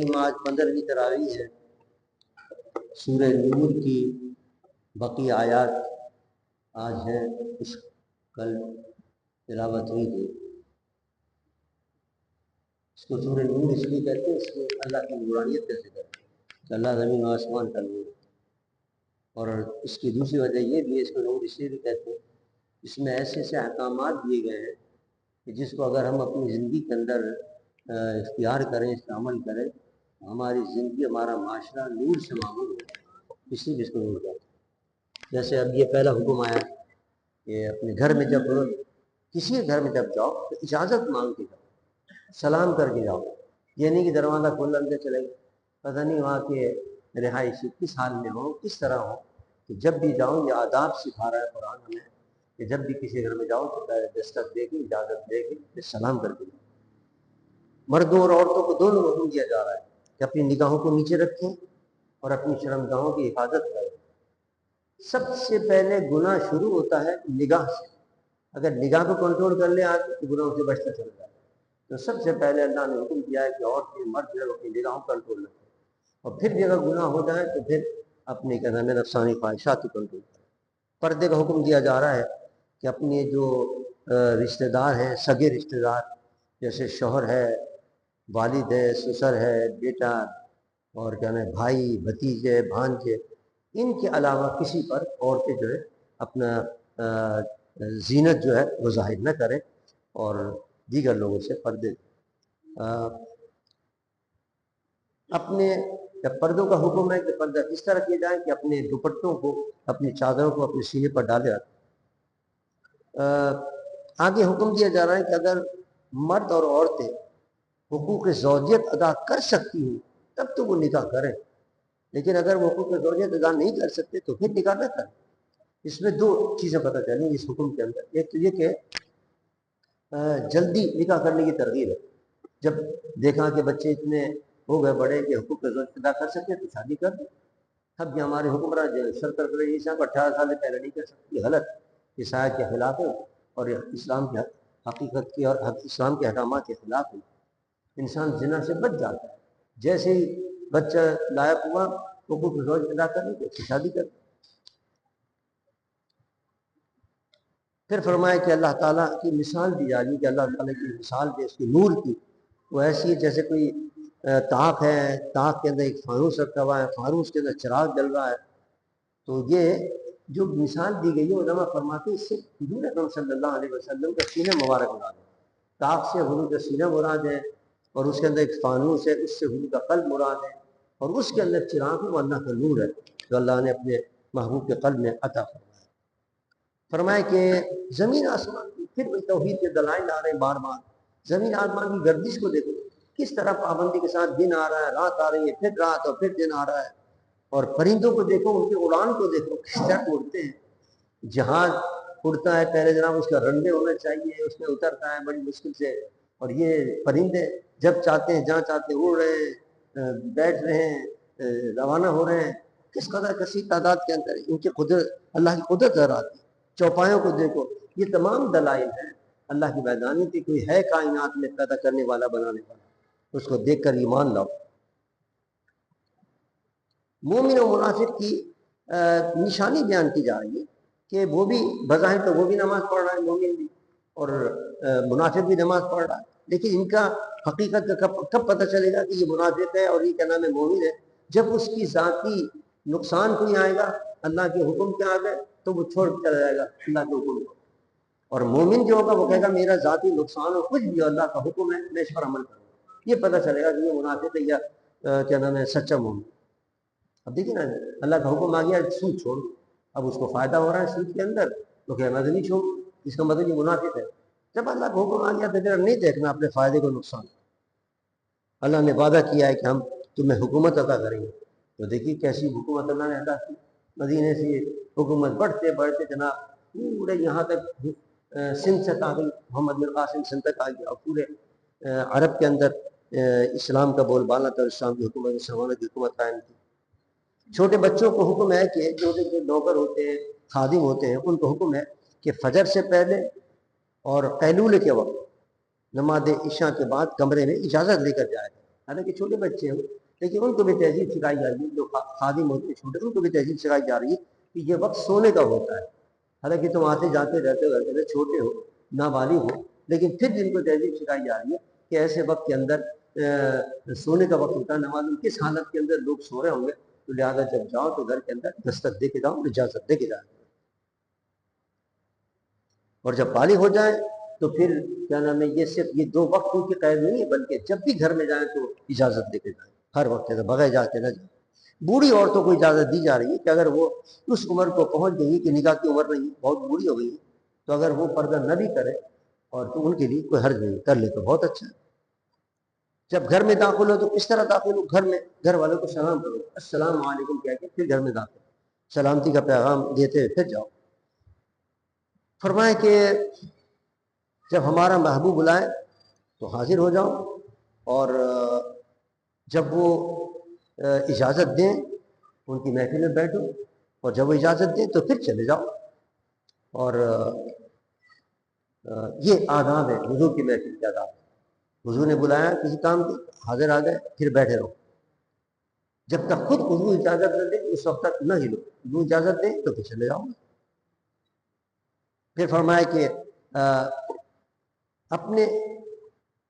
الرحیم، آج 15ویں تراویح ہے سورہ نور کی بقی آیات آج ہیں، اس کل تلاوت ہوئی تھی۔ اس کو سورہ نور اس لیے کہتے ہیں اس میں اللہ کی نورانیت کا ذکر ہے کہ اللہ زمین و آسمان کا نور، اور اس کی دوسری وجہ یہ بھی ہے اس کو نور اس لیے بھی کہتے ہیں اس میں ایسے ایسے احکامات دیے گئے ہیں کہ جس کو اگر ہم اپنی زندگی کے اندر اختیار کریں، اس کا عمل کریں، ہماری زندگی، ہمارا معاشرہ نور سے معمول ہو، اس لیے اس کو نور کہتے ہیں۔ جیسے اب یہ پہلا حکم آیا کہ اپنے گھر میں جب کسی گھر میں جب جاؤ تو اجازت مانگ کے جاؤ، سلام کر کے جاؤ، یہ نہیں کہ دروازہ کھول اندر چلے گئے، پتہ نہیں وہاں کے رہائشی کس حال میں ہو، کس طرح ہو۔ کہ جب بھی جاؤ یہ آداب سکھا رہا ہے قرآن ہمیں کہ جب بھی کسی گھر میں جاؤ تو پہلے دستک دے کے، اجازت دے کے، پھر سلام کر کے جاؤ۔ مردوں اور عورتوں کو دونوں حکم دیا جا رہا ہے کہ اپنی نگاہوں کو نیچے رکھیں اور اپنی شرمگاہوں کی حفاظت کریں۔ سب سے پہلے گناہ شروع ہوتا ہے نگاہ سے۔ اگر نگاہ کو کنٹرول کر لے آدمی تو گناہوں سے بچتا چلتا ہے۔ تو سب سے پہلے اللہ نے حکم دیا ہے کہ عورتیں مرد جو اپنی نگاہوں کو کنٹرول رکھیں، اور پھر بھی اگر گناہ ہو جائے تو پھر اپنے کیا نام ہے نفسانی خواہشات کو کنٹرول کریں۔ پردے کا حکم دیا جا رہا ہے کہ اپنے جو رشتہ دار ہیں، سگے رشتہ دار جیسے شوہر ہے، والد ہے، سسر ہے، بیٹا، اور کیا نام ہے بھائی، بھتیجے، بھانجے، ان کے علاوہ کسی پر عورتیں جو ہے اپنا زینت جو ہے وہ ظاہر نہ کریں اور دیگر لوگوں سے پردے اپنے پردوں کا حکم ہے کہ پردہ اس طرح کیا جائے کہ اپنے دوپٹوں کو، اپنی چادروں کو اپنے سینے پر ڈالے۔ آگے حکم دیا جا رہا ہے کہ اگر مرد اور عورتیں حقوق زوجیت ادا کر سکتی ہوں تب تو وہ نکاح کریں، لیکن اگر وہ حقوق زوجیت ادا نہیں کر سکتے تو پھر نکاح نہ کریں۔ اس میں دو چیزیں پتہ چلیں اس حکم کے اندر۔ ایک تو یہ کہ جلدی نکاح کرنے کی ترغیب ہے، جب دیکھا کہ بچے اتنے ہو گئے بڑے کہ حقوق زوجیت ادا کر سکتے تو شادی کر دیں۔ اب یہ ہمارے حکمراں جو شرط رکھ رہے ہیں صاحب 18 سال سے پہلے نہیں کر سکتی، یہ غلط، یہ شاید کے خلاف ہے اور اسلام کے حقیقت کی اور اسلام کے احکامات کے خلاف ہے۔ انسان زنا سے بچ جاتا ہے، جیسے ہی بچہ لائق ہوا حقوق زوجیت ادا کرنے تو اس کی شادی کر۔ پھر فرمایا کہ اللہ تعالیٰ کی مثال دی جا رہی ہے کہ اللہ تعالیٰ کی مثال جو اس کی نور کی وہ ایسی ہے جیسے کوئی طاق ہے، طاق کے اندر ایک فانوس رکھا ہوا ہے، فانوس کے اندر چراغ جل رہا ہے۔ تو یہ جو مثال دی گئی ہے علماء فرماتے ہیں اس سے حضور اکرم صلی اللہ علیہ وسلم کا سینہ مبارک مراد ہے۔ طاق سے حضور کا سینہ مراد ہے، اور اس کے اندر ایک فانوس ہے، اس سے حضور کا قلب مراد ہے، اور اس کے اندر چراغ ہے وہ اللہ کا نور ہے جو اللہ نے اپنے محبوب کے قلب میں عطا فرمایا۔ فرمائے کہ زمین آسمان کی پھر وہی توحید کے دلائل آ رہے ہیں بار بار۔ زمین آسمان کی گردش کو دیکھو کس طرح پابندی کے ساتھ دن آ رہا ہے، رات آ رہی ہے، پھر رات اور پھر دن آ رہا ہے۔ اور پرندوں کو دیکھو، ان کی اڑان کو دیکھو کس طرح اڑتے ہیں۔ جہاز اڑتا ہے پہلے جناب اس کا رنوے ہونا چاہیے، اس میں اترتا ہے بڑی مشکل سے، اور یہ پرندے جب چاہتے ہیں جہاں چاہتے ہیں اڑ رہے ہیں، بیٹھ رہے ہیں، روانہ ہو رہے ہیں۔ کس قدر کثیر تعداد کے اندر ان کی قدرت، اللہ کی قدرت نظر آتی ہے۔ چوپایوں کو دیکھو، یہ تمام دلائل ہیں اللہ کی وحدانیت کی، کوئی ہے کائنات میں پیدا کرنے والا، بنانے والا، اس کو دیکھ کر ایمان لاؤ۔ مومن و منافق کی نشانی بیان کی جا رہی ہے کہ وہ بھی بظاہر تو وہ بھی نماز پڑھ رہا ہے، مومن بھی، اور منافق بھی نماز پڑھ رہا ہے، لیکن ان کا حقیقت کا کب پتہ چلے گا کہ یہ منافق ہے اور یہ کیا نام ہے مومن ہے؟ جب اس کی ذاتی نقصان کوئی آئے گا اللہ کے حکم کے آگے تو وہ چھوڑ چلا جائے گا اللہ کے حکم کو، اور مومن جو ہوگا وہ کہے گا میرا ذاتی نقصان ہو کچھ بھی اللہ کا حکم ہے میں اس پر عمل کروں گا۔ یہ پتہ چلے گا کہ یہ منافق ہے یا کیا نام ہے سچا مومن۔ اب دیکھیں نا اللہ کا حکم آ گیا سود چھوڑ، اب اس کو فائدہ ہو رہا ہے سود کے اندر تو کہ میں نہیں چھوڑ، اس کا مطلب یہ منافق ہے۔ جب اللہ کا حکم آ گیا تو پھر نہیں دیکھنا اپنے فائدے کو نقصان۔ اللہ نے وعدہ کیا ہے کہ ہم تمہیں حکومت عطا کریں گے، تو دیکھیے کیسی حکومت اللہ نے عطا کی۔ مدینے سے حکومت بڑھتے بڑھتے جناب پورے یہاں تک سندھ تک آ گئی، محمد بن قاسم سندھ تک آ گئی، اور پورے عرب کے اندر اسلام کا بول بالا تھا، اسلام کی حکومت، مسلمانوں کی حکومت قائم کی۔ چھوٹے بچوں کو حکم ہے کہ جو نوکر ہوتے ہیں، خادم ہوتے ہیں، ان کو حکم ہے کہ فجر سے پہلے اور قیلولے کے وقت نماز عشاء کے بعد کمرے میں اجازت لے کر جائے، حالانکہ چھوٹے بچے ہوں لیکن ان کو بھی تہذیب سکھائی جا رہی ہے، جو خادم ہوتے ہیں چھوٹے ان کو بھی تہذیب سکھائی جا رہی ہے کہ یہ وقت سونے کا ہوتا ہے. حالانکہ تم آتے جاتے رہتے ہو، رہتے چھوٹے ہو، نابالغ ہو، لیکن پھر جن کو تہذیب سکھائی جا رہی ہے کہ ایسے وقت کے اندر سونے کا وقت ہوتا ہے، نماز کس حالت کے اندر لوگ سو رہے ہوں گے، تو لہٰذا جب جاؤ تو گھر کے اندر دستک دے کے جاؤ، اجازت دے کے جاؤ. اور جب بالغ ہو جائیں تو پھر کیا نام ہے، یہ صرف یہ 2 وقت کی قید نہیں ہے، بلکہ جب بھی گھر میں جائیں تو اجازت دے کے جائیں، ہر وقت بغیر اجازت نہ جائیں. بوڑھی عورتوں کو اجازت دی جا رہی ہے کہ اگر وہ اس عمر کو پہنچ گئی کہ نکاح کی عمر نہیں، بہت بوڑھی ہو گئی، تو اگر وہ پردہ نہ بھی کرے اور تو ان کے لیے کوئی حرج نہیں، کر لے تو بہت اچھا ہے. جب گھر میں داخل ہو تو کس طرح داخل ہو؟ گھر میں گھر والوں کو سلام کرو، السلام علیکم کہہ کے پھر گھر میں داخل، سلامتی کا پیغام دیتے ہوئے پھر جاؤ. فرمائے کہ جب ہمارا محبوب بلائے تو حاضر ہو جاؤ، اور جب وہ اجازت دیں ان کی محفل میں بیٹھو، اور جب وہ اجازت دیں تو پھر چلے جاؤ. اور یہ آداب ہے حضور کی محفل کے آداب. حضور نے بلایا کسی کام کے، حاضر آ گئے، پھر بیٹھے رہو جب تک خود حضور اجازت نہ دے، اس وقت تک نہ ہلو. حضور اجازت دیں تو پھر چلے جاؤ. پھر فرمایا کہ اپنے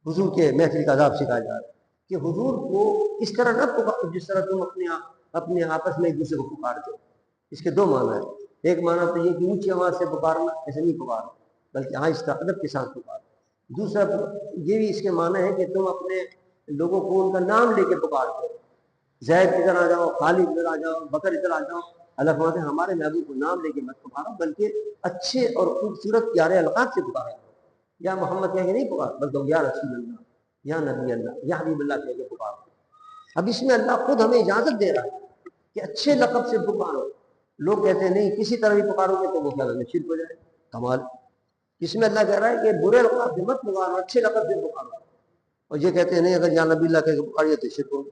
حضور کے محفل کا آداب سکھایا جا رہا ہے کہ حضور کو اس طرح نہ پکارو جس طرح تم اپنے آپس میں ایک دوسرے کو پکارتے ہو. اس کے 2 معنی ہیں. ایک معنی تو یہ کہ اونچی آواز سے پکارنا، ایسے نہیں پکارو بلکہ آہستہ ادب کے ساتھ پکارو. دوسرا یہ بھی اس کے معنی ہے کہ تم اپنے لوگوں کو ان کا نام لے کے پکارتے ہو. زید ادھر آ جاؤ، خالد ادھر آ جاؤ، بکر ادھر آ جاؤ. اللہ فرماتے ہیں ہمارے محبوب کو نام لے کے مت پکارو، بلکہ اچھے اور خوبصورت پیارے الفاظ سے پکارو. یا محمد کہہ کے نہیں پکارو، بلکہ یا رسول اللہ، یا نبی اللہ، یا حبیب اللہ کہہ کے پکارو. اب اس میں اللہ خود ہمیں اجازت دے رہا ہے کہ اچھے لقب سے پکارو. لوگ کہتے ہیں نہیں کسی طرح بھی پکارو گے تو وہ کیا کریں، شرک ہو جائے. کمال. اس میں اللہ کہہ رہا ہے کہ برے لقب سے مت پکارو، اچھے لقب سے پکارو. اور یہ کہتے ہیں نہیں اگر یا نبی اللہ کہہ کے پکاریے تو شرک ہو.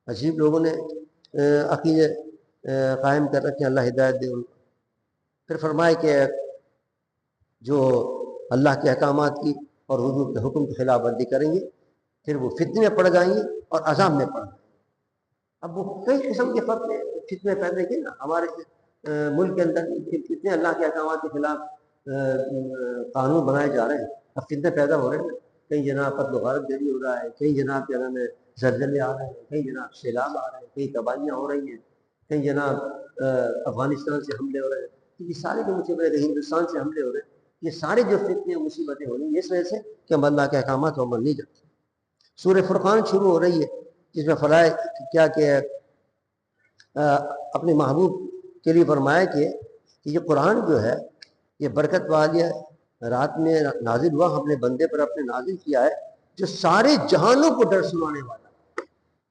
عجیب لوگوں نے عقیدے قائم کر رکھے، اللہ ہدایت دے ان کو. پھر فرمائے کہ جو اللہ کے احکامات کی اور حضور کے حکم کی خلاف ورزی کریں گے پھر وہ فتنے میں پڑ جائیں گے اور عذاب میں پڑ جائیں گے. اب وہ کئی قسم کے فتنے پیدا کیے نا ہمارے ملک کے اندر، کتنے اللہ کے احکامات کے خلاف قانون بنائے جا رہے ہیں. اب فتنے پیدا ہو رہے ہیں. کئی جناب قتل و غارت جاری ہو رہا ہے، کئی جناب کیا نام ہے زلزلے آ رہے ہیں، کئی جناب سیلاب آ رہے ہیں، کئی تباہیاں ہو رہی ہیں، کئی جناب افغانستان سے حملے ہو رہے ہیں. یہ سارے جو مصیبتیں، ہندوستان سے حملے ہو رہے ہیں، یہ سارے جو فتنے مصیبتیں ہو رہی ہیں اس وجہ سے کہ ہم اللہ کے احکامات پر عمل نہیں کرتے. سورہ فرقان شروع ہو رہی ہے جس میں فرمایا کیا کہ اپنے محبوب کے لیے فرمایا کہ یہ قرآن جو ہے یہ برکت والی رات میں نازل ہوا، ہم نے بندے پر اپنے نازل کیا ہے جو سارے جہانوں کو ڈر سنانے والا.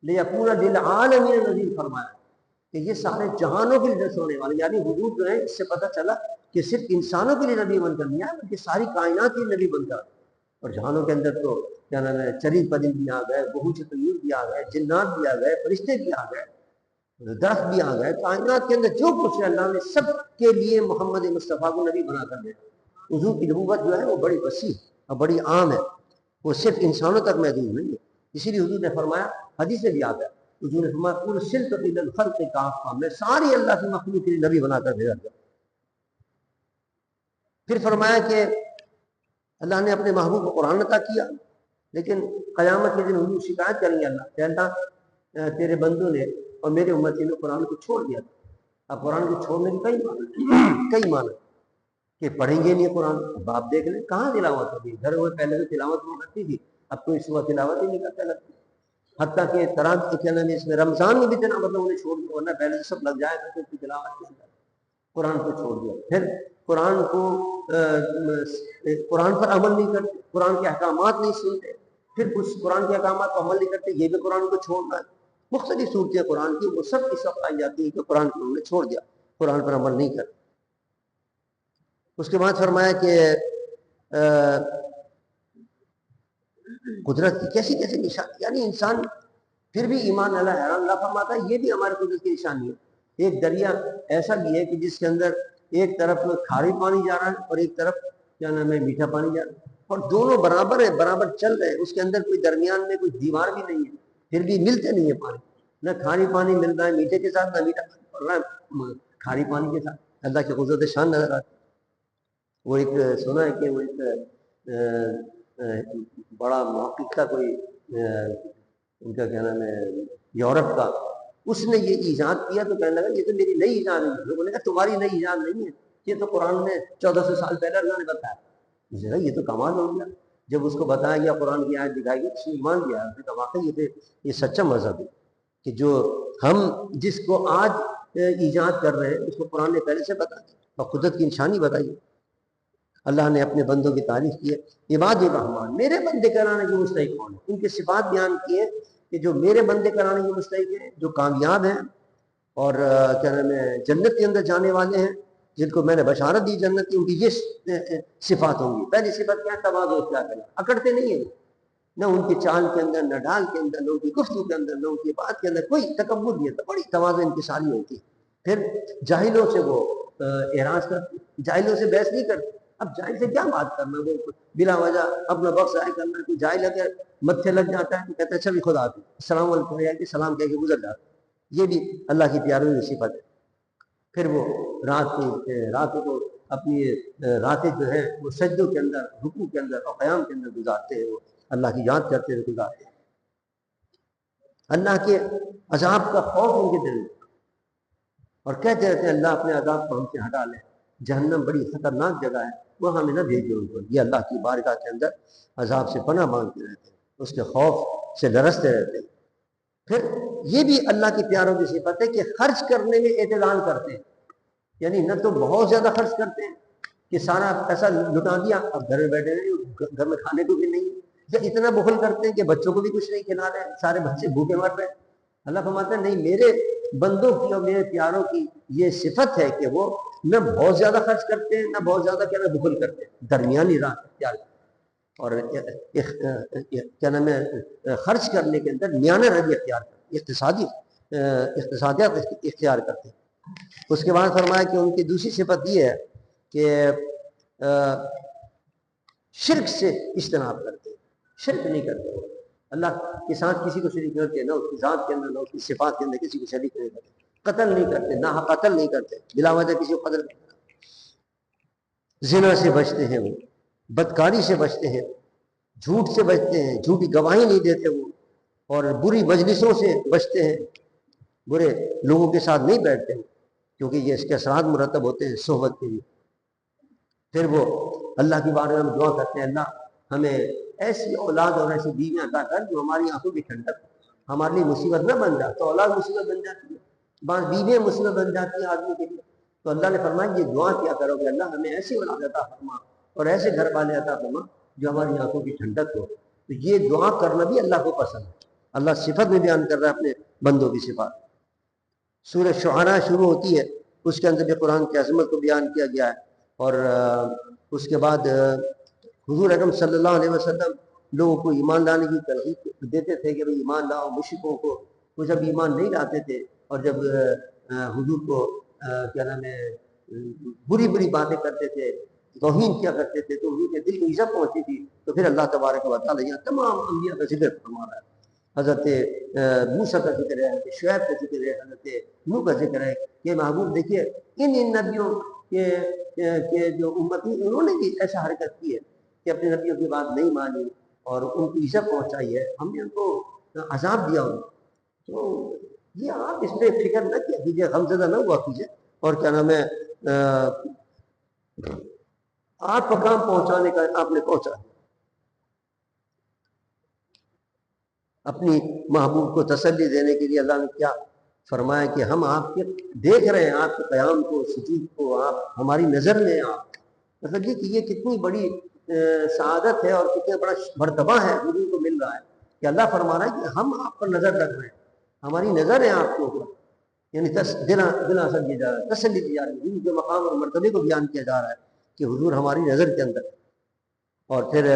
لیکون للعالمین نذیر فرمایا کہ یہ سارے جہانوں کے لیے ڈر سنانے والا. یعنی حضور جو ہے اس سے پتہ چلا کہ صرف انسانوں کے لیے نبی بن کر نہیں آیا بلکہ ساری کائنات کے نبی بن کر. اور جہانوں کے اندر تو کیا نام ہے چرند پرند بھی آ گئے، بہوچ طیور بھی آ گئے، جنات بھی آ گئے، فرشتے بھی آ گئے، درخت بھی آ گئے. کائنات کے اندر جو کچھ ہے اللہ نے سب کے لیے محمد مصطفیٰ کو نبی بنا کر دیا. حضور کی نبوت جو ہے وہ بڑی وسیع اور بڑی عام ہے، وہ صرف انسانوں تک محدود نہیں ہے. اسی لیے حضور نے فرمایا، حدیث سے بھی آتا ہے، حضور نے فرمایا ارسلت الی الخلق کافۃ، میں ساری اللہ کی مخلوق کے لیے نبی بنا کر بھیجا گیا. پھر فرمایا کہ اللہ نے اپنے محبوب کو قرآن عطا کیا، لیکن قیامت کے دن حضور شکایت کریں گے اللہ کہ اللہ تیرے بندوں نے اور میرے امتی نے قرآن کو چھوڑ دیا تھا. اب قرآن کو چھوڑنے کے کئی معنی کہ پڑھیں گے نہیں قرآن. اب آپ دیکھ لیں کہاں تلاوت ہوتی ہے، گھر میں پہلے تو تلاوت ہوا کرتی تھی، اب کوئی صبح تلاوت ہی نہیں کرتا لگتی. حتیٰ کہ تراویح کے کیا اس میں رمضان میں بھی تلاوت مطلب انہیں چھوڑ دیا، ورنہ پہلے سب لگ جائے گا تو تلاوت نہیں کرتا. قرآن کو چھوڑ دیا. پھر قرآن پر عمل نہیں کرتے، قرآن کے احکامات نہیں سنتے، پھر اس قرآن کے احکامات پر عمل نہیں کرتے، یہ بھی قرآن کو چھوڑنا ہے. مختلف صورتیں قرآن کی وہ سب اس وقت آئی جاتی ہیں کہ قرآن کو انہوں نے چھوڑ دیا، قرآن پر عمل نہیں کرتے. اس کے بعد فرمایا کہ قدرت کی کیسی کیسی نشانی، یعنی انسان پھر بھی ایمان اللہ حیران. اللہ فرماتا ہے یہ بھی ہماری قدرت کی نشانی ہے. ایک دریا ایسا بھی ہے کہ جس کے اندر ایک طرف کھارے پانی جا رہا ہے اور ایک طرف کیا نام ہے میٹھا پانی جا رہا ہے، اور دونوں برابر ہیں، برابر چل رہے ہیں. اس کے اندر کوئی درمیان میں کوئی دیوار بھی نہیں ہے. پھر بھی ملتے نہیں ہے پانی، نہ کھاری پانی مل رہا ہے میٹھے کے ساتھ، نہ میٹھا پانی پڑ رہا ہے کھاری پانی کے ساتھ. اللہ کی قدرت شان نظر آتی. وہ ایک سنا ہے کہ وہ ایک بڑا محقق تھا کوئی، ان کا کیا نام ہے، یورپ کا، اس نے یہ ایجاد کیا تو کہنے لگا یہ تو میری نئی ایجاد ہے. لوگوں نے کہا تمہاری نئی ایجاد نہیں ہے، یہ تو قرآن میں 1400 سال پہلے اللہ نے بتایا. یہ تو کمال ہو گیا. جب اس کو بتایا گیا قرآن کی آیت دکھائی گئی، اس نے ایمان لیا. اس نے کہا واقعی یہ سچا مذہب ہے کہ جو ہم جس کو آج ایجاد کر رہے ہیں اس کو قرآن نے پہلے سے بتا دیا اور قدرت کی نشانی بتائی. اللہ نے اپنے بندوں کی تعریف کی ہے. عباد الرحمان، میرے بندے کرانے کے مستحق کون ہیں؟ ان کے صفات بیان کیے کہ جو میرے بندے کرانے کے مستحق ہیں، جو کامیاب ہیں اور کیا نام ہے جنت کے اندر جانے والے ہیں، جن کو میں نے بشارت دی جنت کی، ان کی یہ صفات ہوں گی. پہلی صفت کیا ہے؟ تواضع اختیار کرنا. اکڑتے نہیں ہیں، نہ ان کی چال کے اندر، نہ ڈھال کے اندر، نہ ان کی گفتگو کے اندر، نہ ان کی بات کے اندر کوئی تکبر نہیں ہے. بڑی تواضع ان کی ساری ہوتی ہے. پھر جاہلوں سے وہ اعراض کرتے، جاہلوں سے بحث نہیں کرتے. اب جاہل سے کیا بات کرنا، وہ بلا وجہ اپنا وقت ضائع کرنا. کوئی جاہل اگر متھے لگ جاتا ہے تو کہتے ہیں چل خدا حافظ، السلام علیکم، یا کہ سلام کہہ کے گزر جاتا ہے. یہ بھی اللہ کی پیاروں کی صفت ہے. پھر وہ رات کو اپنی راتیں جو ہے وہ سجدوں کے اندر، رکوع کے اندر اور قیام کے اندر گزارتے ہیں، وہ اللہ کی یاد کرتے ہوئے گزارتے ہیں. اللہ کے عذاب کا خوف ان کے دل میں، اور کہتے رہتے ہیں اللہ اپنے عذاب کو ہم سے ہٹا لے، جہنم بڑی خطرناک جگہ ہے، وہ ہمیں نہ بھیجے ان کو. یہ اللہ کی بارگاہ کے اندر عذاب سے پناہ مانگتے رہتے ہیں، اس کے خوف سے لرزتے رہتے ہیں. پھر یہ بھی اللہ کی پیاروں کی صفت ہے کہ خرچ کرنے میں اعتدال کرتے ہیں. یعنی نہ تو بہت زیادہ خرچ کرتے ہیں کہ سارا پیسہ لٹا دیا، اب گھر میں بیٹھے رہے، گھر میں کھانے کو بھی نہیں، یا اتنا بخل کرتے ہیں کہ بچوں کو بھی کچھ نہیں کھلا رہے، سارے بچے بھوکے مر رہے ہیں. اللہ فرماتا ہے نہیں، میرے بندوں کی اور میرے پیاروں کی یہ صفت ہے کہ وہ نہ بہت زیادہ خرچ کرتے ہیں، نہ بہت زیادہ کیا نہ بخل کرتے ہیں، درمیانی راہ اختیار کرتے ہیں. اور کیا نام ہے خرچ کرنے کے اندر میانہ روی اختیار کرتے ہیں، اقتصادیات اختیار کرتے ہیں. اس کے بعد فرمایا کہ ان کی دوسری صفت یہ ہے کہ شرک سے اجتناب کرتے ہیں، شرک نہیں کرتے. اللہ کے ساتھ کسی کو شریک کرتے، نہ اس کی ذات کے اندر، نہ اس کی صفات کے اندر کسی کو شریک نہیں کرتے. قتل نہیں کرتے، نہ قتل نہیں کرتے، بلا وجہ کسی کو قتل نہیں کرتے. زنا سے بچتے ہیں، وہ بدکاری سے بچتے ہیں، جھوٹ سے بچتے ہیں، جھوٹی گواہی نہیں دیتے وہ، اور بری مجلسوں سے بچتے ہیں، برے لوگوں کے ساتھ نہیں بیٹھتے ہیں کیونکہ یہ اس کے اثرات مرتب ہوتے ہیں صحبت کے لیے. پھر وہ اللہ کی بارگاہ میں دعا کرتے ہیں اللہ ہمیں ایسی اولاد اور ایسی بیویاں عطا کر جو ہماری آنکھوں کی ٹھنڈک، ہمارے لیے مصیبت نہ بن جائے. تو اولاد مصیبت بن جاتی ہے، بعض بیویاں مصیبت بن جاتی ہیں آدمی کے لیے. تو اللہ نے فرمایا یہ دعا کیا کرو کہ اللہ ہمیں ایسی اولاد عطا فرما اور ایسے گھر والے عطا فرما جو ہماری آنکھوں کی ٹھنڈک ہو. تو یہ دعا کرنا بھی اللہ کو پسند ہے. اللہ صفت میں بیان کر رہا ہے اپنے بندوں کی صفات. سورہ شعراء شروع ہوتی ہے، اس کے اندر بھی قرآن کی عظمت کو بیان کیا گیا ہے. اور اس کے بعد حضور اکرم صلی اللہ علیہ وسلم لوگوں کو ایمان لانے کی ترغیب دیتے تھے کہ بھئی ایمان لاؤ. مشرکوں کو وہ جب ایمان نہیں لاتے تھے اور جب حضور کو کیا نام ہے بری بری باتیں کرتے تھے، توہین کیا کرتے تھے، تو حضور کے دل کو ایزا پہنچتی تھی. تو پھر اللہ تبارک و تعالیٰ یہاں تمام انبیاء کا ذکر فرما رہا ہے. حضرت موسیٰ کا ذکر ہے، حضرت شعیب کا ذکر ہے، حضرت نوح کا ذکر ہے کہ محبوب دیکھیے ان نبیوں کے جو امتی انہوں نے بھی ایسا حرکت کی ہے کہ اپنے نبیوں کی بات نہیں مانی اور ان کو ایزا پہنچائی ہے، ہم نے ان کو عذاب دیا ان کو. تو یہ آپ اس پہ فکر نہ کیا کیجیے، غمزدہ نہ ہوا کیجیے. اور کیا نام ہے آپ کا کام پہنچانے کا آپ نے پہنچا دیا. اپنی محبوب کو تسلی دینے کے لیے اللہ نے کیا فرمایا کہ ہم آپ کے دیکھ رہے ہیں، آپ کے قیام کو، سجود کو، آپ ہماری نظر میں. آپ مطلب یہ کہ یہ کتنی بڑی سعادت ہے اور کتنا بڑا مرتبہ ہے حضور کو مل رہا ہے کہ اللہ فرما رہا ہے کہ ہم آپ پر نظر رکھ رہے ہیں، ہماری نظر ہے آپ کے اوپر. یعنی دلاصل دی جا رہا ہے، تسلی دی جا رہی ہے، حضور کے مقام اور مرتبے کو بیان کیا جا رہا ہے کہ حضور ہماری نظر کے اندر. اور پھر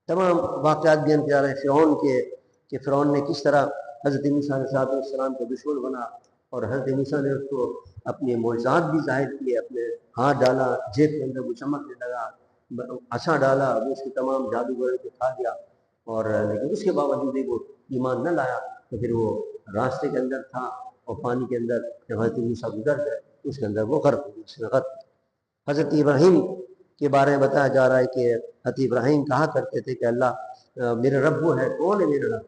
تمام واقعات بیان کیا جا رہے ہیں فرعون کے کہ فرعون نے کس طرح حضرت موسیٰ علیہ السلام کا دشمن بنا اور حضرت موسیٰ نے اس کو اپنے معجزات بھی ظاہر کیے. اپنے ہاتھ ڈالا جیب کے اندر وہ چمکنے لگا، عصا ڈالا وہ اس کے تمام جادوگروں کو کھا گیا. اور لیکن اس کے باوجود وہ ایمان نہ لایا تو پھر وہ راستے کے اندر تھا اور پانی کے اندر جب حضرت موسیٰ گزر گئے اس کے اندر وہ غرق ہوئی، اس میں غرق۔ حضرت ابراہیم کے بارے میں بتایا جا رہا ہے کہ حضرت ابراہیم کہا کرتے تھے کہ اللہ میرا رب وہ ہے، کون ہے میرا رب؟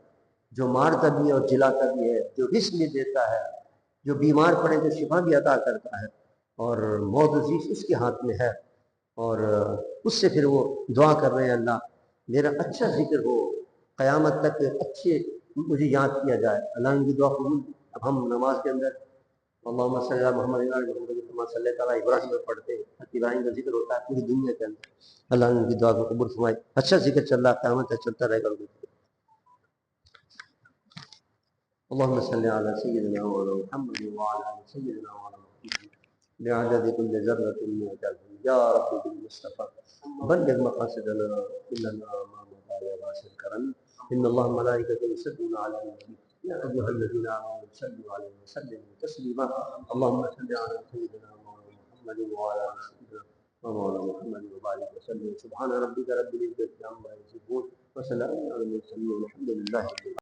جو مارتا بھی ہے اور جلاتا بھی ہے، جو رزق بھی دیتا ہے، جو بیمار پڑے تو شفا بھی عطا کرتا ہے، اور موت و زیش اس کے ہاتھ میں ہے۔ اور اس سے پھر وہ دعا کر رہے ہیں اللہ میرا اچھا ذکر ہو، قیامت تک اچھے مجھے یاد کیا جائے۔ اللہ ان کی دعا قبول۔ اب ہم نماز کے اندر اللہم صلی علی محمد وعلی محمد کما صلیت علی ابراہیم میں پڑھتے ہیں، ابراہیم کا ذکر ہوتا ہے پوری دنیا کے اندر۔ اللہ ان کی دعا کو قبول فرمائے۔ اچھا ذکر چل رہا ہے، قیامت تک چلتا رہے گا۔ اللهم صل على سيدنا محمد وعلى ال سيدنا محمد بعدد كل ذرة من عدد يا رب بالمصطفى بلغ مقاصدنا إننا ما مضى يا واسع الكرم إن الله ملائكته يصلون على النبي يا أيها الذين آمنوا صلوا عليه وسلموا تسليما اللهم صل على سيدنا محمد وعلى ال سيدنا ومولانا محمد وبارك وسلم سبحان ربك رب العزة عما يصفون وسلام على المرسلين والحمد لله رب العالمين۔